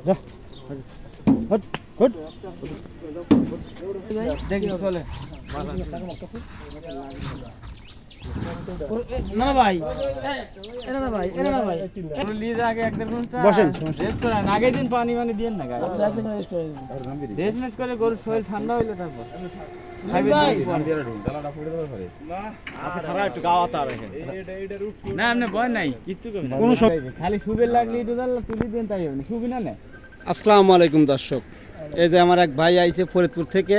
যা hot hot দেখি চলে না ভাই এটা না ভাই এটা না ভাই লিজ আগে এক দেড় ঘন্টা বসেন রেস্ট করেন আগে দিন পানি মানে দিয়েন না গায়ে আচ্ছা একদিন রেস্ট করে রেস্ট মেস করে গরুর শরীর ঠান্ডা হইলো তারপর না আপনি ভয় নাই কিচ্ছু করবেন কোনো খালি সুবের লাগলে একটু তুলি দেন তাই হবে সুবি না আসসালামু আলাইকুম দর্শক, এই যে আমার এক ভাই আইছে ফরিদপুর থেকে।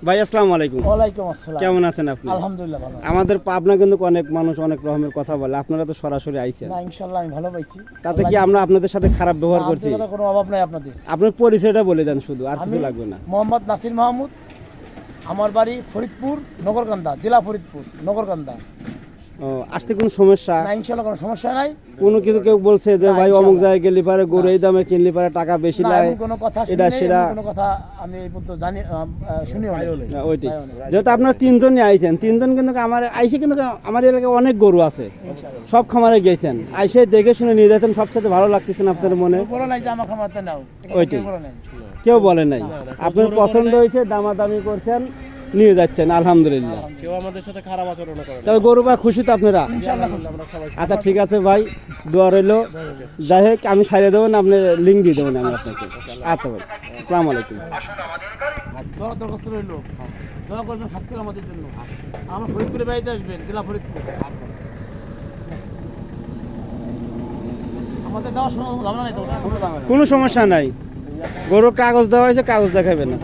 ভাই আসসালামু আলাইকুম। ওয়ালাইকুম আসসালাম। কেমন আছেন আপনি? আলহামদুলিল্লাহ ভালো। আমাদের পাবনা কিন্তু অনেক মানুষ অনেক রকমের কথা বলে, আপনারা তো সরাসরি আইছেন। না ইনশাআল্লাহ আমি ভালো পাইছি। তাতে কি আমরা আপনাদের সাথে খারাপ ব্যবহার করছি? আপনাদের কোনো অভাব নাই আপনাদের। আপনার পরিচয়টা বলে দেন শুধু, আর কিছু লাগবে না। মোহাম্মদ নাসির মাহমুদ, আমার বাড়ি ফরিদপুর নগরকান্দা, জেলা ফরিদপুর নগরকান্দা। ও, আসতে কোনো সমস্যা? না ইনশাআল্লাহ কোনো সমস্যা নাই। কোনো কিছু কেউ বলছে যে ভাই অমুক জায়গায় গেলে পারে গরু এই দামে কিনলে পারে টাকা বেশি লাগে, কোনো কথা এটা সেটা কোনো কথা আমি এই পর্যন্ত জানি শুনিও নাই। ওইটি যেহেতু আপনারা তিনজনই আইছেন, তিনজন কিন্তু আমার আইসে কিন্তু আমার এলাকায় অনেক গরু আছে, সব খামারে গেছেন, আইসে দেখে শুনে নিয়ে যাচ্ছেন, সবচেয়ে ভালো লাগতেছেন আপনার মনে? বলো নাই যে আমার খামারতে নাও, ওইটি বলো নাই, কেউ বলে নাই। আপনার পছন্দ হয়েছে, দামাদামি করছেন, নিয়ে যাচ্ছেন, আলহামদুলিল্লাহ। কেউ আমাদের সাথে খারাপ আচরণ করে তবে গরু বা খুশি তো আপনারা? ইনশাআল্লাহ খুশি। আচ্ছা ঠিক আছে ভাই, দোয়া রইলো। যাই হোক আমি ছাড়িয়ে দেবো না, আপনি লিঙ্ক দিয়ে দেবেন আমি আপনাকে। আচ্ছা ভাই, আসসালামু আলাইকুম। দোয়া দরখাস্ত রইলো, দোয়া করবেন খাস করে আমাদের জন্য। আমার ফরিদপুরে বাড়িতে আসবেন, জেলা ফরিদপুর। আমাদের যাওয়ার সময় ঝামেলা নাই তো? কোনো সমস্যা নাই, গরুর কাগজ দেওয়া হয়েছে, কাগজ দেখাবে না।